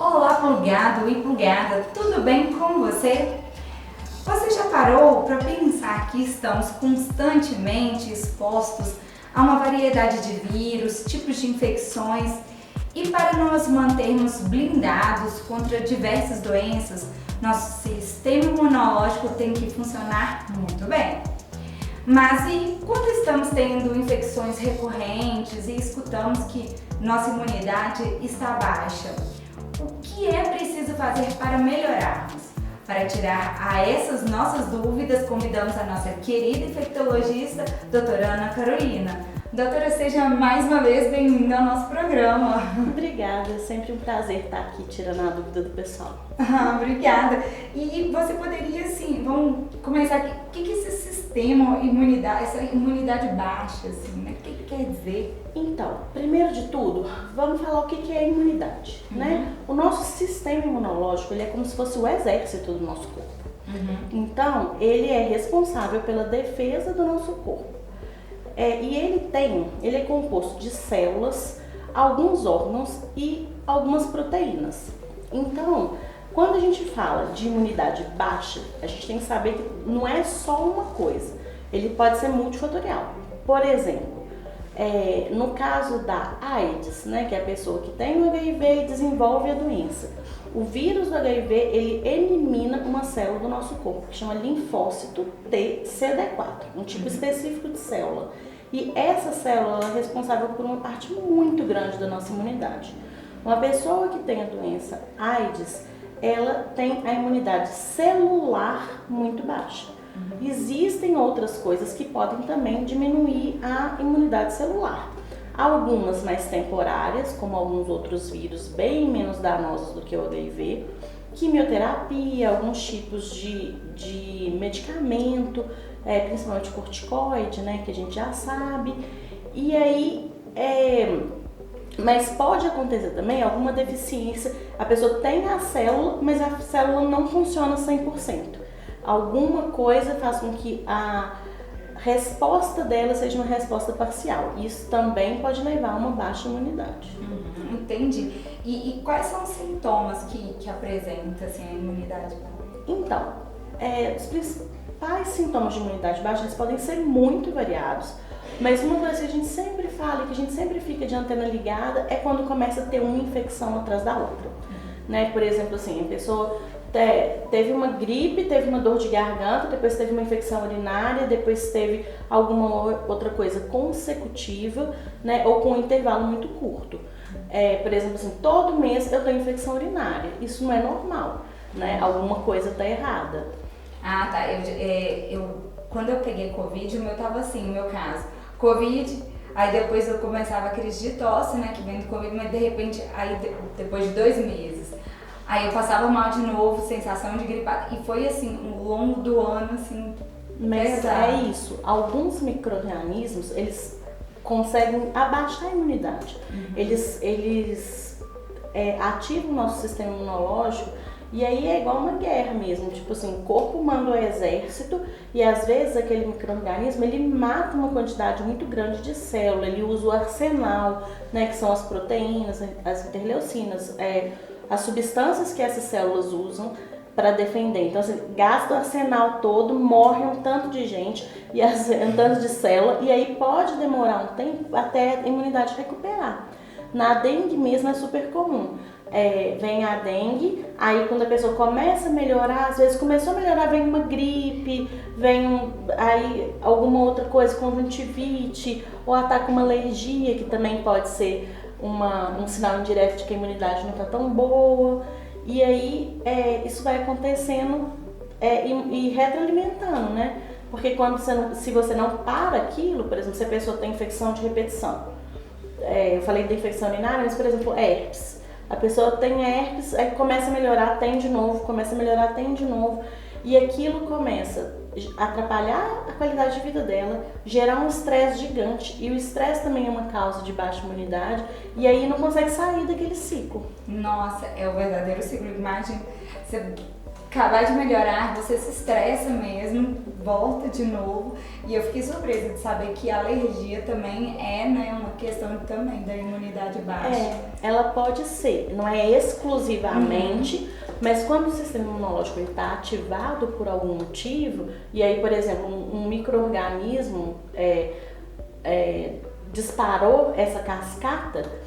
Olá, plugado e plugada, tudo bem com você? Você já parou para pensar que estamos constantemente expostos a uma variedade de vírus, tipos de infecções e para nos mantermos blindados contra diversas doenças, nosso sistema imunológico tem que funcionar muito bem. Mas e quando estamos tendo infecções recorrentes e escutamos que nossa imunidade está baixa? O que é preciso fazer para melhorarmos? Para tirar essas nossas dúvidas, convidamos a nossa querida infectologista, doutora Ana Carolina. Doutora, seja mais uma vez bem-vinda ao nosso programa. Obrigada, é sempre um prazer estar aqui tirando a dúvida do pessoal. Obrigada. E você poderia, assim, vamos começar aqui, o que é esse sistema imunidade, essa imunidade baixa, assim, né? O que quer dizer? Então, primeiro de tudo, vamos falar o que é imunidade, né? O nosso sistema imunológico, ele é como se fosse o exército do nosso corpo. Então, ele é responsável pela defesa do nosso corpo. E ele é composto de células, alguns órgãos e algumas proteínas. Então, quando a gente fala de imunidade baixa, a gente tem que saber que não é só uma coisa, ele pode ser multifatorial. Por exemplo, no caso da AIDS, né, que é a pessoa que tem o HIV e desenvolve a doença, o vírus do HIV, ele elimina uma célula do nosso corpo, que chama linfócito T CD4, um tipo específico de célula. E essa célula é responsável por uma parte muito grande da nossa imunidade. Uma pessoa que tem a doença AIDS, ela tem a imunidade celular muito baixa. Existem outras coisas que podem também diminuir a imunidade celular. Algumas mais temporárias, como alguns outros vírus bem menos danosos do que o HIV, quimioterapia, alguns tipos de medicamento, principalmente corticoide, né, que a gente já sabe. E aí, mas pode acontecer também alguma deficiência, a pessoa tem a célula, mas a célula não funciona 100%. Alguma coisa faz com que a resposta dela seja uma resposta parcial. Isso também pode levar a uma baixa imunidade. Entendi. E quais são os sintomas que apresenta assim, a imunidade baixa? Então, os principais sintomas de imunidade baixa eles podem ser muito variados, mas uma coisa que a gente sempre fala e que a gente sempre fica de antena ligada é quando começa a ter uma infecção atrás da outra. Né? Por exemplo, assim, a pessoa teve uma gripe, teve uma dor de garganta, depois teve uma infecção urinária, depois teve alguma outra coisa consecutiva, né, ou com um intervalo muito curto. Por exemplo, assim, todo mês eu tenho infecção urinária. Isso não é normal, né? Alguma coisa está errada. Ah, tá. Quando eu peguei Covid, o meu tava assim, no meu caso. Covid, aí depois eu começava a crise de tosse, né, que vem do Covid, mas de repente, aí depois de 2 meses, aí eu passava mal de novo, sensação de gripado, e foi assim, ao longo do ano, assim, mas pesado. é isso, alguns micro-organismos, eles conseguem abaixar a imunidade. Eles ativam o nosso sistema imunológico. E aí é igual uma guerra mesmo, tipo assim, o corpo manda o exército e às vezes aquele micro-organismo ele mata uma quantidade muito grande de célula, ele usa o arsenal, né, que são as proteínas, as interleucinas, as substâncias que essas células usam para defender. Então assim, gasta o arsenal todo, morre um tanto de gente, um tanto de célula, e aí pode demorar um tempo até a imunidade recuperar. Na dengue mesmo é super comum. Vem a dengue, aí quando a pessoa começa a melhorar, às vezes começou a melhorar, vem uma gripe, aí alguma outra coisa, conjuntivite, ou ataca uma alergia, que também pode ser um sinal indireto de que a imunidade não está tão boa, e aí isso vai acontecendo e retroalimentando, né? Porque se você não para aquilo, por exemplo, se a pessoa tem infecção de repetição, eu falei da infecção urinária, mas por exemplo, herpes. A pessoa tem herpes, aí começa a melhorar, tem de novo, começa a melhorar, tem de novo. E aquilo começa a atrapalhar a qualidade de vida dela, gerar um estresse gigante. E o estresse também é uma causa de baixa imunidade. E aí não consegue sair daquele ciclo. Nossa, é o verdadeiro ciclo. Imagina, você acabar de melhorar, você se estressa mesmo, volta de novo. E eu fiquei surpresa de saber que a alergia também é, né, uma questão também da imunidade baixa. Ela pode ser, não é exclusivamente, mas quando o sistema imunológico está ativado por algum motivo, e aí, por exemplo, um micro-organismo disparou essa cascata,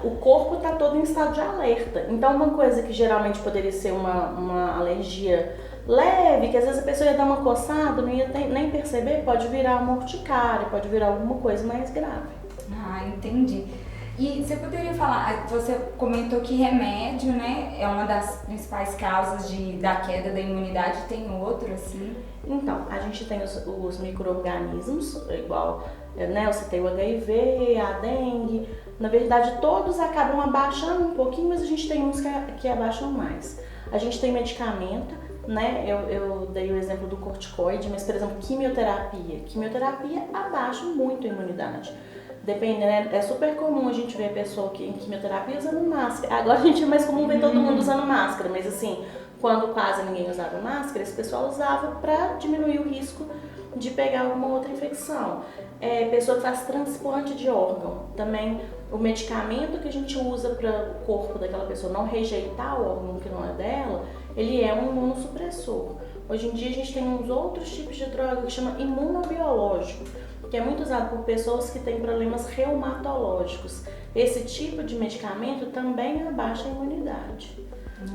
o corpo está todo em estado de alerta. Então, uma coisa que geralmente poderia ser uma alergia leve, que às vezes a pessoa ia dar uma coçada, não ia nem perceber, pode virar uma urticária, pode virar alguma coisa mais grave. Ah, entendi. E você poderia falar, você comentou que remédio, né, é uma das principais causas da queda da imunidade, tem outro, assim? Então, a gente tem os micro-organismos, igual, né, eu citei o HIV, a dengue. Na verdade, todos acabam abaixando um pouquinho, mas a gente tem uns que abaixam mais. A gente tem medicamento, né, eu dei o exemplo do corticoide, mas, por exemplo, quimioterapia. Quimioterapia abaixa muito a imunidade. Depende, né? É super comum a gente ver a pessoa que em quimioterapia usando máscara. Agora a gente é mais comum ver todo mundo usando máscara, mas assim, quando quase ninguém usava máscara, esse pessoal usava para diminuir o risco de pegar alguma outra infecção. Pessoa que faz transplante de órgão, também o medicamento que a gente usa para o corpo daquela pessoa não rejeitar o órgão que não é dela, ele é um imunossupressor. Hoje em dia a gente tem uns outros tipos de droga que chama imunobiológico, que é muito usado por pessoas que têm problemas reumatológicos. Esse tipo de medicamento também abaixa a imunidade.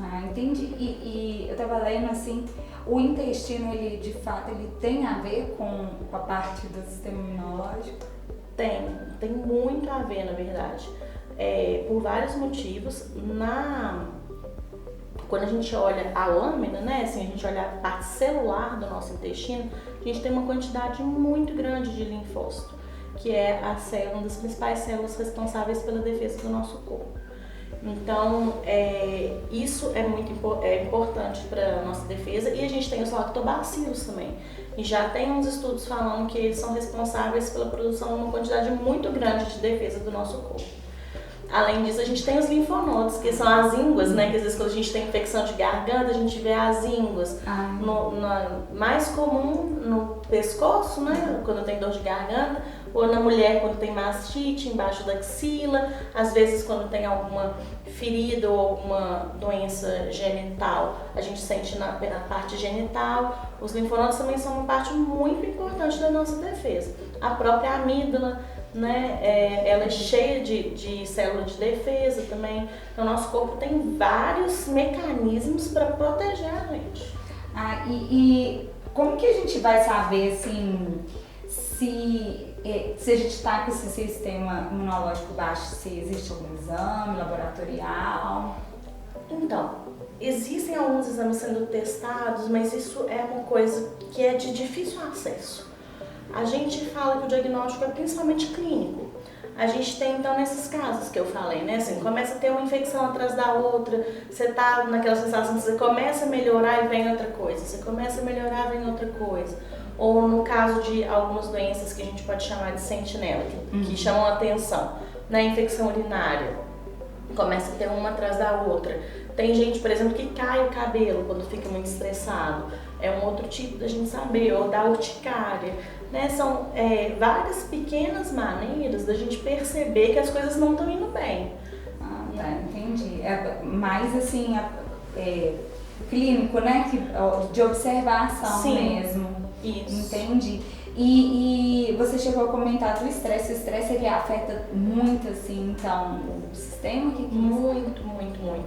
Ah, entendi. E eu tava lendo assim, o intestino, ele de fato, ele tem a ver com a parte do sistema imunológico? Tem muito a ver, na verdade. Por vários motivos. Quando a gente olha a lâmina, né, assim, a gente olha a parte celular do nosso intestino, a gente tem uma quantidade muito grande de linfócito, que é uma das principais células responsáveis pela defesa do nosso corpo. Então, isso é muito importante para a nossa defesa. E a gente tem os lactobacilos também. E já tem uns estudos falando que eles são responsáveis pela produção de uma quantidade muito grande de defesa do nosso corpo. Além disso, a gente tem os linfonodos, que são as ínguas, né? Que às vezes quando a gente tem infecção de garganta, a gente vê as ínguas. Mais comum no pescoço, né? Quando tem dor de garganta, ou na mulher quando tem mastite embaixo da axila, às vezes quando tem alguma ferida ou alguma doença genital, a gente sente na parte genital. Os linfonodos também são uma parte muito importante da nossa defesa. A própria amígdala, né, ela é cheia de células de defesa também. Então, o nosso corpo tem vários mecanismos para proteger a gente. E como que a gente vai saber, assim, se a gente está com esse sistema imunológico baixo, se existe algum exame laboratorial? Então, existem alguns exames sendo testados, mas isso é uma coisa que é de difícil acesso. A gente fala que o diagnóstico é principalmente clínico. A gente tem, então, nesses casos que eu falei, né? Assim, começa a ter uma infecção atrás da outra, você tá naquela sensação que você começa a melhorar e vem outra coisa, você começa a melhorar e vem outra coisa. Ou no caso de algumas doenças que a gente pode chamar de sentinela, que chamam a atenção, na infecção urinária, começa a ter uma atrás da outra. Tem gente, por exemplo, que cai o cabelo quando fica muito estressado, é um outro tipo da gente saber, ou da urticária, né? São várias pequenas maneiras da gente perceber que as coisas não estão indo bem. Tá, entendi. É mais assim, clínico, né? De observação. Sim, mesmo. Isso. Entendi. E você chegou a comentar do estresse. O estresse, ele afeta muito, assim, então, o sistema? Muito.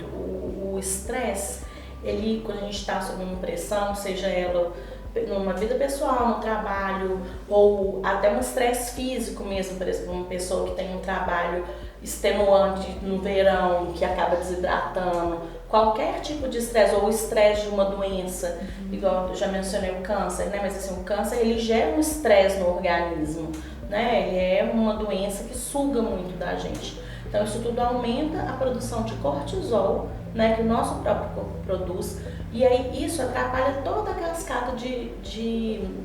O estresse, ele, quando a gente está sob uma pressão, seja ela numa vida pessoal, no trabalho, ou até um estresse físico mesmo, por exemplo, uma pessoa que tem um trabalho extenuante no verão, que acaba desidratando, qualquer tipo de estresse, ou o estresse de uma doença, igual eu já mencionei o câncer, né? Mas assim, o câncer, ele gera um estresse no organismo, né? Ele é uma doença que suga muito da gente. Então isso tudo aumenta a produção de cortisol, né, que o nosso próprio corpo produz, e aí isso atrapalha toda a cascata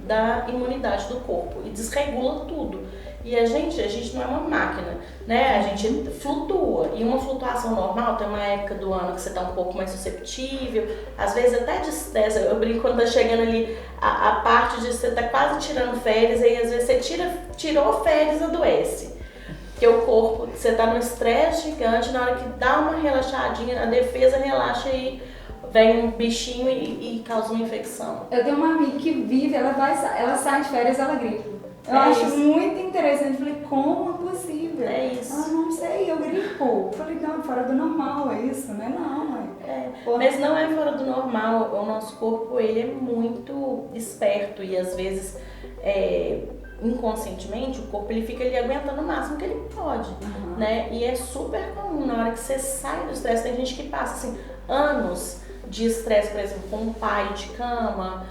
da imunidade do corpo e desregula tudo. E a gente não é uma máquina, né? A gente flutua. E uma flutuação normal, tem uma época do ano que você tá um pouco mais susceptível, às vezes até de estresse. Eu brinco quando tá chegando ali a parte de você tá quase tirando férias, aí às vezes você tirou férias e adoece. Porque o corpo, você tá no estresse gigante, na hora que dá uma relaxadinha, a defesa relaxa e vem um bichinho e causa uma infecção. Eu tenho uma amiga que vive, ela sai de férias, ela gripa. Eu É acho isso. muito interessante. Eu falei, como é possível? É isso. Ela, não sei, eu gripo. Eu falei, não, fora do normal, é isso, né? Não, mãe. Mas não é fora do normal. O nosso corpo, ele é muito esperto e às vezes, inconscientemente, o corpo ele fica ali aguentando o máximo que ele pode, né? E é super comum na hora que você sai do estresse. Tem gente que passa, assim, anos de estresse, por exemplo, com um pai de cama,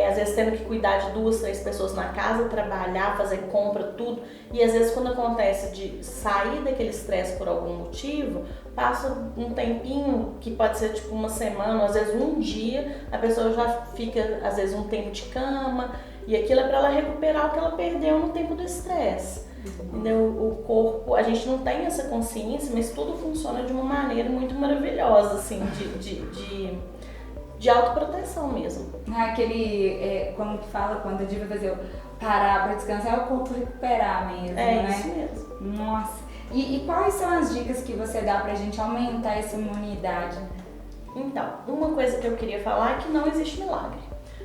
às vezes tendo que cuidar de 2, 3 pessoas na casa, trabalhar, fazer compra, tudo. E às vezes quando acontece de sair daquele estresse por algum motivo, passa um tempinho, que pode ser tipo uma semana, ou às vezes um dia, a pessoa já fica às vezes um tempo de cama, e aquilo é para ela recuperar o que ela perdeu no tempo do estresse. Entendeu? O corpo, a gente não tem essa consciência, mas tudo funciona de uma maneira muito maravilhosa, assim, de autoproteção mesmo. Como que fala, quando a gente vai fazer parar pra descansar, é o corpo recuperar mesmo, né? Isso mesmo. Nossa. E quais são as dicas que você dá pra gente aumentar essa imunidade? Então, uma coisa que eu queria falar é que não existe milagre.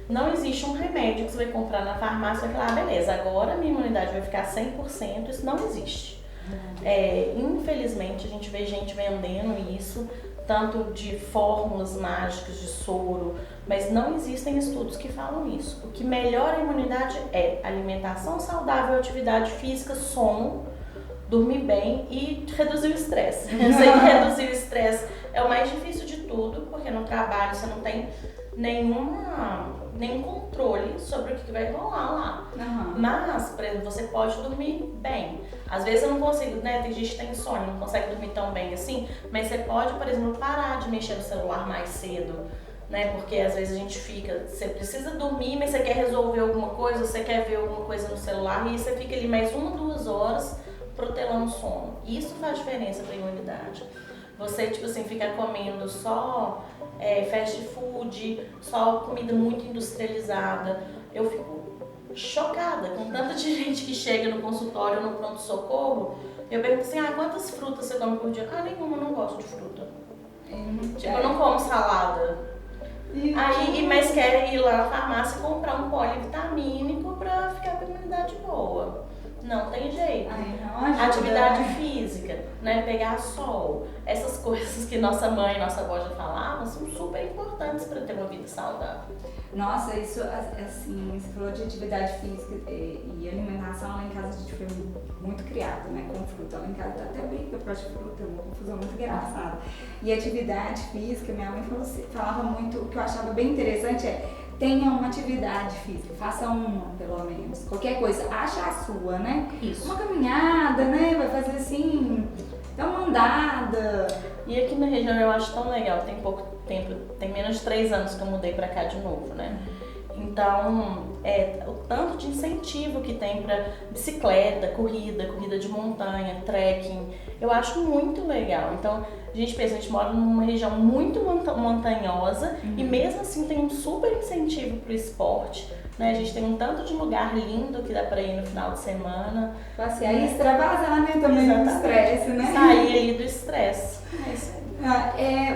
Não existe um remédio que você vai comprar na farmácia e vai falar, beleza, agora a minha imunidade vai ficar 100%, isso não existe. Infelizmente, a gente vê gente vendendo isso, tanto de fórmulas mágicas, de soro, mas não existem estudos que falam isso. O que melhora a imunidade é alimentação saudável, atividade física, sono, dormir bem e reduzir o estresse. Eu sei que reduzir o estresse é o mais difícil de tudo, porque no trabalho você não tem nenhum controle sobre o que vai rolar lá. Mas, por exemplo, você pode dormir bem. Às vezes eu não consigo, né? Tem gente que tem insônia, não consegue dormir tão bem assim, mas você pode, por exemplo, parar de mexer no celular mais cedo, né? Porque às vezes a gente você precisa dormir, mas você quer resolver alguma coisa, você quer ver alguma coisa no celular e você fica ali mais 1, 2 horas protelando o sono. Isso faz diferença para a imunidade. Você, tipo assim, fica comendo só fast food, só comida muito industrializada. Eu fico chocada com tanta de gente que chega no consultório, no pronto-socorro. Eu pergunto assim, quantas frutas você come por dia? Nenhuma, eu não gosto de fruta. Eu não como salada. Mas querem ir lá na farmácia e comprar um polivitamínico pra ficar com a imunidade boa. Não tem jeito. Atividade física, né? Pegar sol. Essas coisas que nossa mãe e nossa avó já falavam são super importantes para ter uma vida saudável. Nossa, isso assim, você falou de atividade física e alimentação, lá em casa a gente foi muito criado, né, com fruta. Lá em casa tá até briga pra fruta, uma confusão muito engraçada. E atividade física, minha mãe falava muito, o que eu achava bem interessante tenha uma atividade física, faça uma, pelo menos. Qualquer coisa, acha a sua, né? Isso. Uma caminhada, né? Vai fazer assim, dá uma andada. E aqui na região eu acho tão legal, tem pouco tempo, tem menos de 3 anos que eu mudei pra cá de novo, né? Então, o tanto de incentivo que tem para bicicleta, corrida de montanha, trekking, eu acho muito legal. Então, a gente pensa, a gente mora numa região muito montanhosa e mesmo assim tem um super incentivo pro esporte, né? A gente tem um tanto de lugar lindo que dá para ir no final de semana. Passear e extravasar, né? Também do estresse, né? Sair ali do estresse. É isso aí.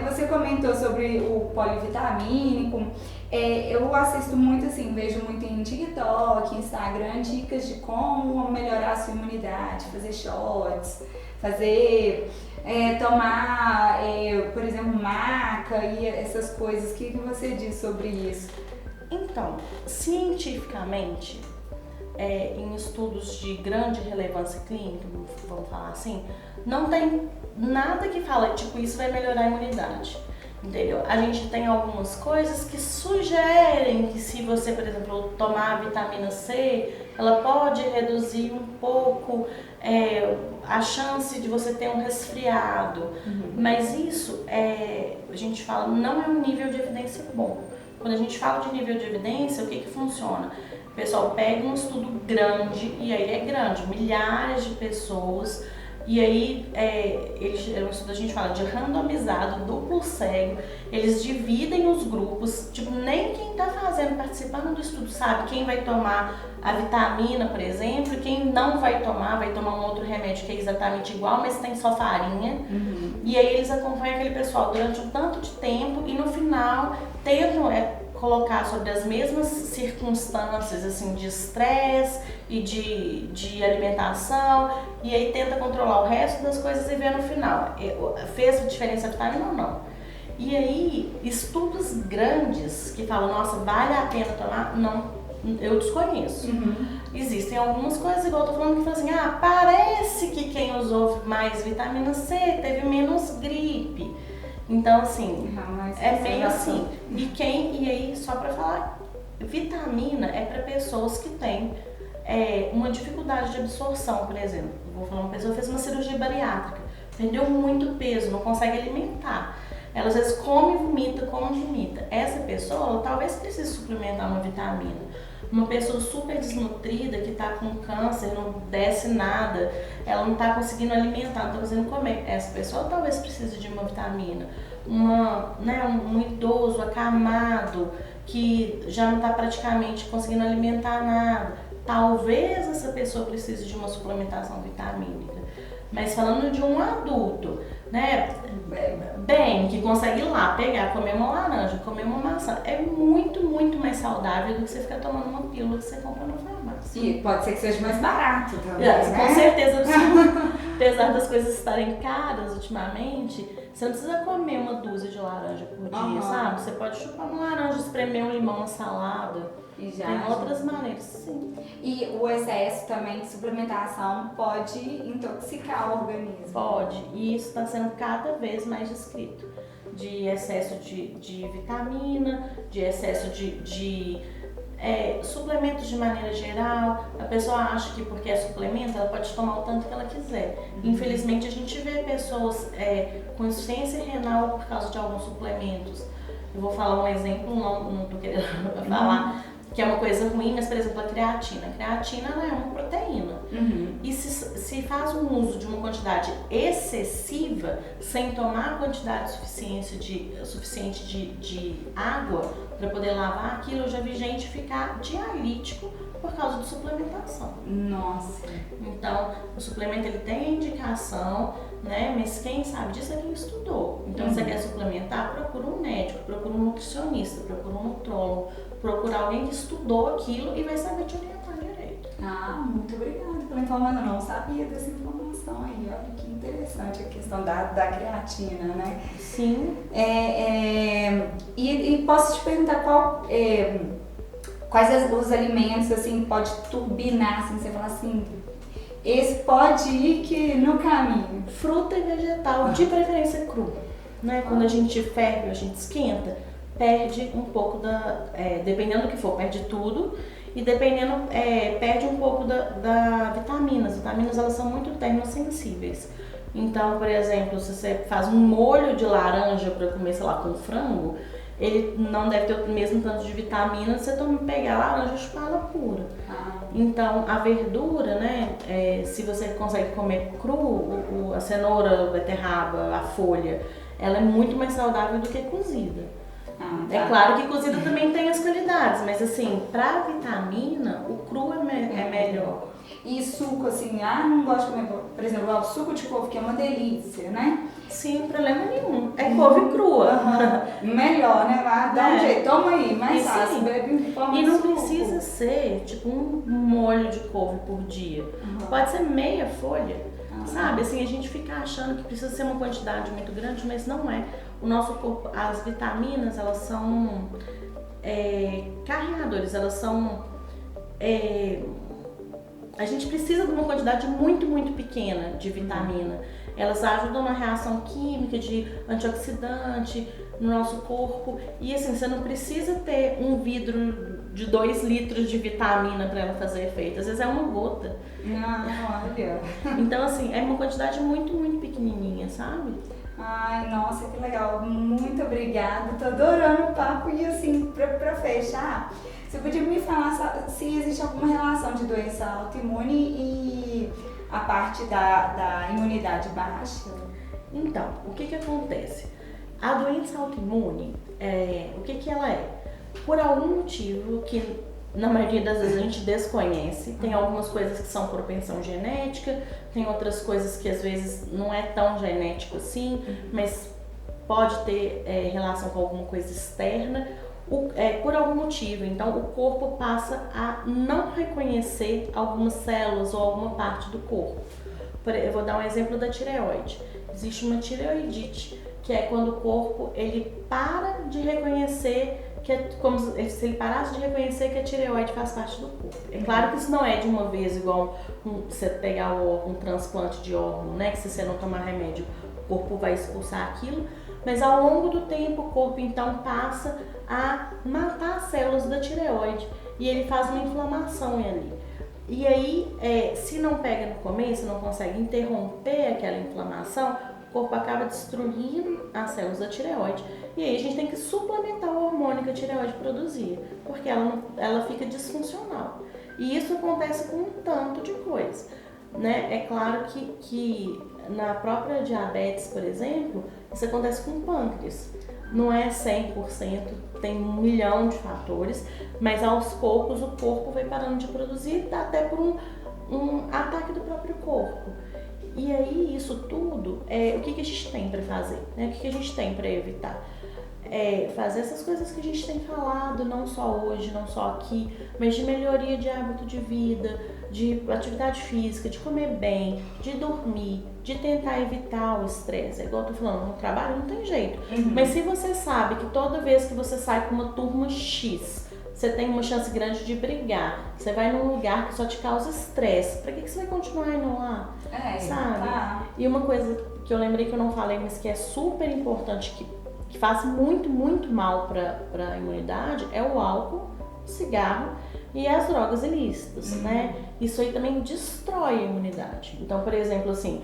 Você comentou sobre o polivitamínico. Eu assisto muito assim, vejo muito em TikTok, Instagram, dicas de como melhorar a sua imunidade, fazer shots, tomar, por exemplo, maca e essas coisas. O que você diz sobre isso? Então, cientificamente, em estudos de grande relevância clínica, vamos falar assim, não tem nada que fala, tipo, isso vai melhorar a imunidade, entendeu? A gente tem algumas coisas que sugerem que se você, por exemplo, tomar a vitamina C, ela pode reduzir um pouco a chance de você ter um resfriado, mas isso, a gente fala, não é um nível de evidência bom. Quando a gente fala de nível de evidência, o que funciona? O pessoal pega um estudo grande, e aí é grande, milhares de pessoas, e aí é um estudo, a gente fala de randomizado, duplo cego, eles dividem os grupos, tipo, nem quem está participando do estudo sabe quem vai tomar a vitamina, por exemplo, e quem não vai tomar um outro remédio que é exatamente igual, mas tem só farinha. E aí eles acompanham aquele pessoal durante um tanto de tempo e no final tentam colocar sobre as mesmas circunstâncias, assim, de estresse e de alimentação, e aí tenta controlar o resto das coisas e ver no final, fez diferença a vitamina ou não. E aí, estudos grandes que falam, nossa, vale a pena tomar, não, eu desconheço. Existem algumas coisas, igual eu tô falando, que falam assim, parece que quem usou mais vitamina C teve menos gripe. Então, assim, é meio assim. E aí, só pra falar, vitamina é para pessoas que têm uma dificuldade de absorção, por exemplo. Vou falar, uma pessoa fez uma cirurgia bariátrica, perdeu muito peso, não consegue alimentar. Ela às vezes come e vomita. Essa pessoa, ela talvez precise suplementar uma vitamina. Uma pessoa super desnutrida, que está com câncer, não desce nada, ela não está conseguindo alimentar, não está conseguindo comer. Essa pessoa talvez precise de uma vitamina. Um idoso acamado, que já não está praticamente conseguindo alimentar nada. Talvez essa pessoa precise de uma suplementação vitamínica. Mas falando de um adulto, né, que consegue ir lá, pegar, comer uma laranja, comer uma maçã, é muito, muito mais saudável do que você ficar tomando uma pílula que você compra na farmácia. E pode ser que seja mais barato também, né? Com certeza, apesar das coisas estarem caras ultimamente, você não precisa comer uma dúzia de laranja por dia, sabe? Você pode chupar uma laranja, espremer um limão na salada. Tem outras maneiras, sim. E o excesso também de suplementação pode intoxicar o organismo. Pode, e isso está sendo cada vez mais descrito. De excesso de vitamina, de excesso de suplementos de maneira geral. A pessoa acha que porque é suplemento, ela pode tomar o tanto que ela quiser. Infelizmente, a gente vê pessoas com insuficiência renal por causa de alguns suplementos. Eu vou falar um exemplo, não estou querendo falar que é uma coisa ruim, mas, por exemplo, a creatina. A creatina, ela é uma proteína. E se faz um uso de uma quantidade excessiva, sem tomar a quantidade suficiente de água para poder lavar aquilo, eu já vi gente ficar dialítico por causa de suplementação. Nossa! Então, o suplemento, ele tem indicação, né? Mas quem sabe disso é quem estudou. Então, se você quer suplementar, procura um médico, procura um nutricionista, procura um nutrólogo, procura alguém que estudou aquilo e vai saber te orientar direito. Muito obrigada pela informação. Eu não sabia dessa informação aí. Olha que interessante a questão da creatina, né? Sim. E posso te perguntar quais os alimentos, assim, pode turbinar, assim, você fala assim, esse pode ir que no caminho. Fruta e vegetal, de preferência cru, né? Quando a gente ferve, a gente esquenta, perde um pouco dependendo do que for, perde tudo. E dependendo, perde um pouco da vitamina. As vitaminas, elas são muito termosensíveis. Então, por exemplo, se você faz um molho de laranja para comer, sei lá, com frango, ele não deve ter o mesmo tanto de vitamina se você pegar a laranja e chupar ela pura. Então, a verdura, né, se você consegue comer cru, a cenoura, a beterraba, a folha, ela é muito mais saudável do que cozida. É claro que cozida também tem as qualidades, mas assim, pra vitamina, o cru é melhor. E suco, assim, não gosto de comer, por exemplo, o suco de couve, que é uma delícia, né? Sim, problema nenhum. É couve crua. Melhor, né? Dá um jeito, toma aí, mais fácil, bebe em forma E de não suco. precisa ser, tipo, um molho de couve por dia. Pode ser meia folha, sabe? Assim, a gente fica achando que precisa ser uma quantidade muito grande, mas não é. O nosso corpo, as vitaminas, elas são carreadores, elas são... a gente precisa de uma quantidade muito, muito pequena de vitamina. Elas ajudam na reação química de antioxidante no nosso corpo. E assim, você não precisa ter um vidro de 2 litros de vitamina para ela fazer efeito. Às vezes é uma gota. Olha. Então assim, é uma quantidade muito, muito pequenininha, sabe? Ai, nossa, que legal. Muito obrigada. Tô adorando o papo. E assim, pra fechar, você podia me falar se existe alguma relação de doença autoimune e a parte da imunidade baixa? Então, o que acontece? A doença autoimune, o que ela é? Por algum motivo que na maioria das vezes a gente desconhece, tem algumas coisas que são propensão genética, tem outras coisas que às vezes não é tão genético assim, mas pode ter relação com alguma coisa externa, por algum motivo. Então o corpo passa a não reconhecer algumas células ou alguma parte do corpo. Eu vou dar um exemplo da tireoide. Existe uma tireoidite, que é quando o corpo ele para de reconhecer, que é como se ele parasse de reconhecer que a tireoide faz parte do corpo. É claro que isso não é de uma vez, igual você pegar um transplante de órgão, né? Que se você não tomar remédio, o corpo vai expulsar aquilo. Mas ao longo do tempo, o corpo então passa a matar as células da tireoide e ele faz uma inflamação ali. E aí, se não pega no começo, não consegue interromper aquela inflamação, o corpo acaba destruindo as células da tireoide. E aí a gente tem que suplementar o hormônio que a tireoide produzia, porque ela fica disfuncional. E isso acontece com um tanto de coisa, né? É claro que na própria diabetes, por exemplo, isso acontece com o pâncreas. Não é 100%, tem 1 milhão de fatores, mas aos poucos o corpo vai parando de produzir, até por um ataque do próprio corpo. E aí isso tudo, o que a gente tem para fazer? Né? O que a gente tem para evitar? Fazer essas coisas que a gente tem falado, não só hoje, não só aqui, mas de melhoria de hábito de vida, de atividade física, de comer bem, de dormir, de tentar evitar o estresse. É igual eu tô falando, no trabalho não tem jeito. Mas se você sabe que toda vez que você sai com uma turma X, você tem uma chance grande de brigar, você vai num lugar que só te causa estresse, pra que você vai continuar indo lá? Sabe? Tá. E uma coisa que eu lembrei que eu não falei, mas que é super importante, que faz muito, muito mal para a imunidade, é o álcool, o cigarro e as drogas ilícitas, né? Isso aí também destrói a imunidade. Então, por exemplo, assim,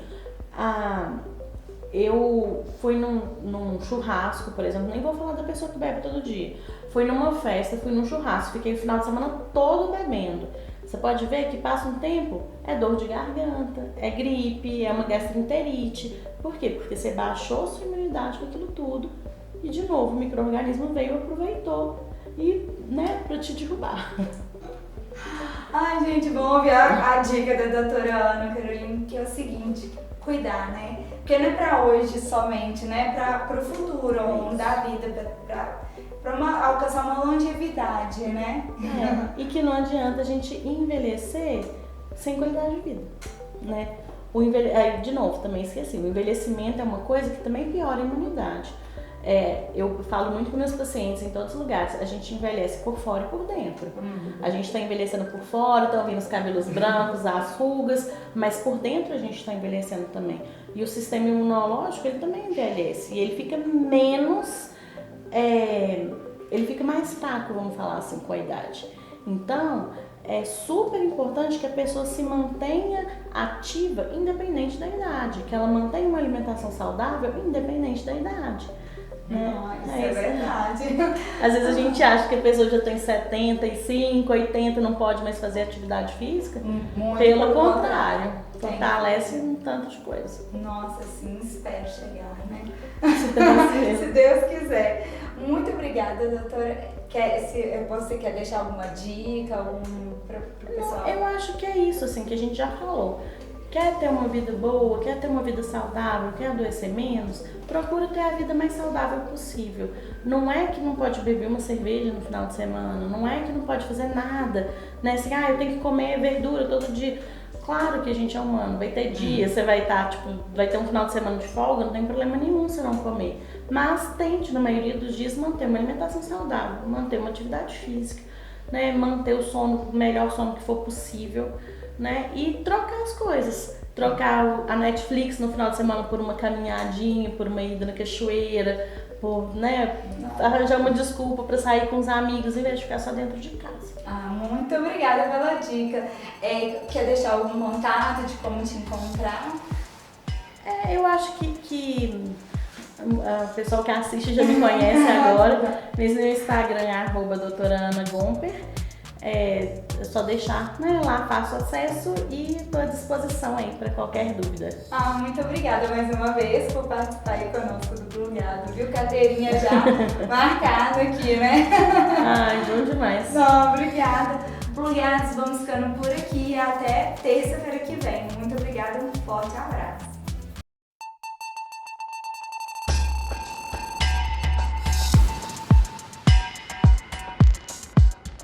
eu fui num churrasco, por exemplo, nem vou falar da pessoa que bebe todo dia. Fui numa festa, fui num churrasco, fiquei o final de semana todo bebendo. Você pode ver que passa um tempo, é dor de garganta, é gripe, é uma gastroenterite. Por quê? Porque você baixou sua imunidade com aquilo tudo e, de novo, o micro-organismo veio e aproveitou e, né, pra te derrubar. Ai, gente, vamos ouvir a dica da doutora Ana Caroline, que é o seguinte: cuidar, né? Porque não é pra hoje somente, né? Pro futuro, ao longo da vida, pra alcançar uma longevidade, né? E que não adianta a gente envelhecer sem qualidade de vida, né? Aí, de novo, também esqueci, o envelhecimento é uma coisa que também piora a imunidade. Eu falo muito com meus pacientes em todos os lugares, a gente envelhece por fora e por dentro. A gente está envelhecendo por fora, estão vindo os cabelos brancos, as rugas, mas por dentro a gente está envelhecendo também. E o sistema imunológico, ele também envelhece e ele fica menos, ele fica mais fraco, vamos falar assim, com a idade. Então, é super importante que a pessoa se mantenha ativa independente da idade, que ela mantenha uma alimentação saudável independente da idade. Isso é verdade. Às vezes a gente acha que a pessoa já tem 75, 80, não pode mais fazer atividade física. Pelo contrário, fortalece um tanto de coisa. Nossa, sim, espero chegar, né? Se Se Deus quiser. Muito obrigada, doutora. Você quer deixar alguma dica pro pessoal? Eu acho que é isso, assim, que a gente já falou. Quer ter uma vida boa, quer ter uma vida saudável, quer adoecer menos, procura ter a vida mais saudável possível. Não é que não pode beber uma cerveja no final de semana, não é que não pode fazer nada, né? Assim, eu tenho que comer verdura todo dia. Claro que a gente é humano, vai ter dia, você vai estar, vai ter um final de semana de folga, não tem problema nenhum você não comer. Mas tente, na maioria dos dias, manter uma alimentação saudável, manter uma atividade física, né? Manter o sono, o melhor sono que for possível. Né? E trocar as coisas, trocar a Netflix no final de semana por uma caminhadinha, por uma ida na cachoeira, por, né, arranjar uma desculpa para sair com os amigos em vez de ficar só dentro de casa. Muito obrigada pela dica. Quer deixar algum contato de como te encontrar? Eu acho que O pessoal que assiste já me conhece agora. Mas no Instagram é @doutora_Ana_Gomper. É só deixar, né, lá, faço acesso e estou à disposição aí para qualquer dúvida. Muito obrigada mais uma vez por participar aí conosco do Plugado, viu? Carteirinha já marcada aqui, né? Ai, bom demais. Não, obrigada. Plugados, vamos ficando por aqui. Até terça-feira que vem. Muito obrigada, um forte abraço.